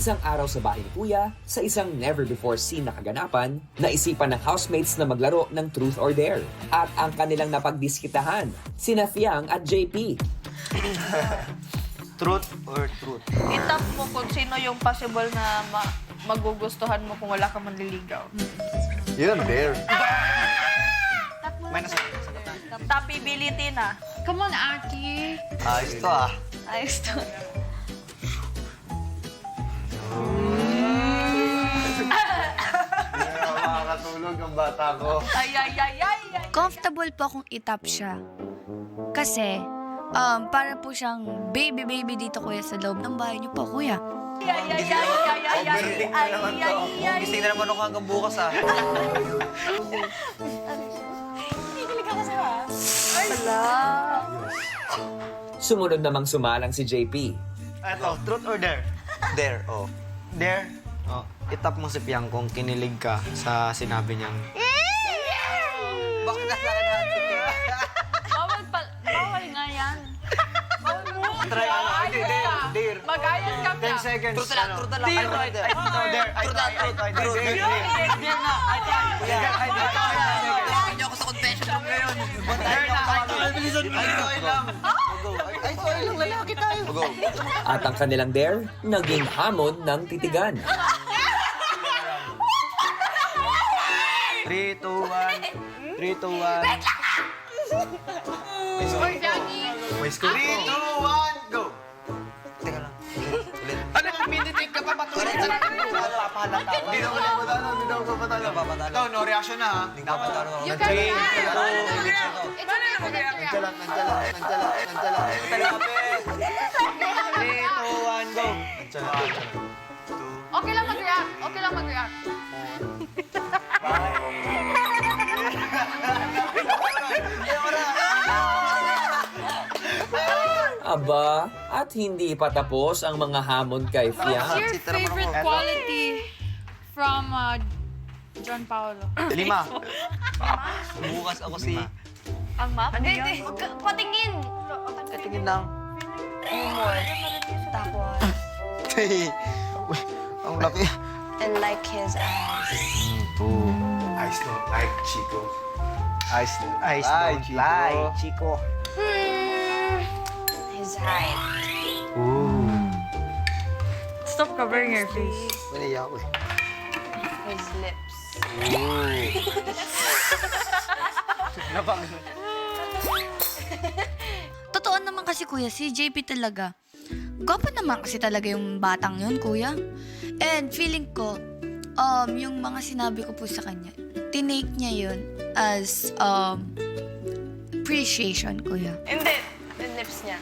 Isang araw sa bahay ni Kuya, sa isang never-before-seen na kaganapan, naisipan ng housemates na maglaro ng Truth or Dare. At ang kanilang napagdiskitahan, sina Fiang at JP. Truth or truth? Itap mo kung sino yung possible na magugustuhan mo kung wala ka manliligaw. Yun, dare. Top ability na. Come on, Aki. Ayos to ah. Ayos to. Makakatulog ang bata ko. Ay. Comfortable po akong itap siya. Kasi, para po siyang baby dito, kuya, sa loob ng bahay niyo po, kuya. Overthink na naman to. Gising na naman ako hanggang bukas ah. Sumunod namang sumalang si JP. Eto, truth or dare? Dare, oh. Dare? Oh. Itap mo si Piang kung kinilig ka sa sinabi niyang... Bakit nasa akin natin ka? Bawal nga yan. Try ano? Dare. Mag-ayos ka 10 seconds. Truth na lang. Truth na lang. Dare. Kailangan niyo ako sa confession room ngayon. Ay, sorry lang, lalaki tayo. Go. At ang kanilang dare, naging hamon ng titigan. 3, 2, 1. 3, 2, 1. May score. 3, 2, 1, go! Teka lang. Ulit. Ano kung minitake ka pa patuloy? Papahalata. Hindi na ako papatalo. Hindi na ako papatalo. Ito, no reaction na ha. Hindi na papatalo. You can try. Nagtalang. 3, 2, 1, go! Okay lang mag-react. Aba, at hindi patapos ang mga hamon kay Fiang. What's your favorite quality from John Paolo? 5. Bukas ako si... Ang map? Hindi, patingin. Tingin lang. Humor. Tapos, Ang laki. and like his eyes. I don't like Chico. Ice like Chico. His height. Stop covering your face. Maniya ako eh. His lips. Totoo naman kasi, kuya, si JP talaga. Gwapo naman kasi talaga yung batang yun, kuya. And feeling ko, yung mga sinabi ko po sa kanya, tinake niya yun as appreciation, kuya. Hindi. Yung lips niya.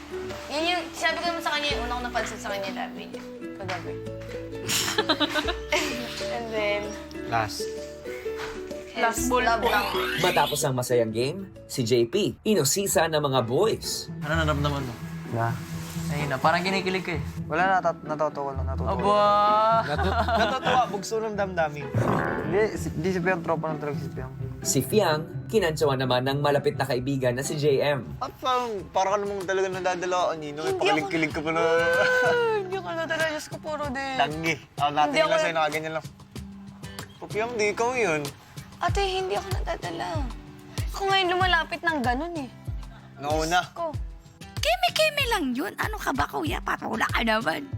Yun yung, sabi ko naman sa kanya, yung unang napansin sa kanya, labi niya. Whatever. And then, Last. his bullet love point. language. Matapos ang masayang game, si JP inusisa ng mga boys. Ano naramdaman mo? Na? Ayun na, parang kinikilig ka eh. Wala na, natutuwa lang. Aba! Natutuwa, bugso ng damdamin. Hindi si Piang tropa ng talaga si Piang. Si Fiang, kinantsawan naman ng malapit na kaibigan na si JM. At parang ka namang talaga nadadalaan, Nino. Pakilig-kilig ka pa na. Hindi ko nadala, Diyos ko puro din. Tangi. Natin Hindi lang ako- sa'yo, nakaganyan lang. Piang, di ikaw yun. Ate, hindi ako nadadala. Ako ngayon lumalapit ng ganun eh. Nauna. Ko. Keme lang yun. Ano ka ba, kuya? Patula ka naman.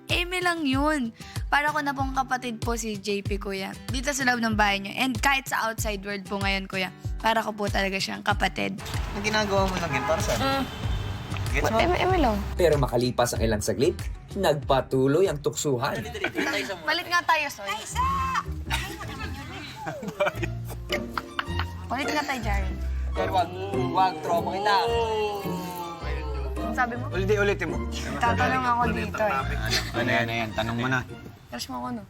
Eme lang yun. Para ko na pong kapatid po si JP, kuya. Dito sa loob ng bahay niyo. And kahit sa outside world po ngayon, kuya. Para ko po talaga siyang kapatid. Ang ginagawa mo lang yun, para saan? Gets mo? Eme lang. Pero makalipas ang ilang saglit, nagpatuloy ang tuksuhan. Palit nga tayo, Soy. Palit nga tayo, Jaren. Pero wag, tropa kita. Sabi mo? Ulitin mo. Tatanong ako dito eh. Ano yan, tanong mo na. Crush mo ako, no?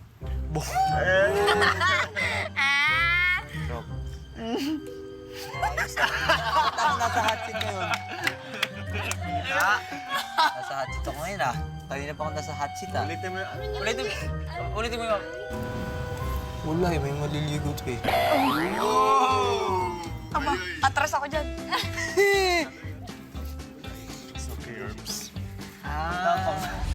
Nasa hot seat ngayon. Nasa hot seat ako ngayon ah. Kanina pa ako nasa hot seat ah. Ulitin mo yun. Ulitin mo yun. Wala eh, may maliligot eh. Aba, atras ako dyan. Okay, Herbs. Ah.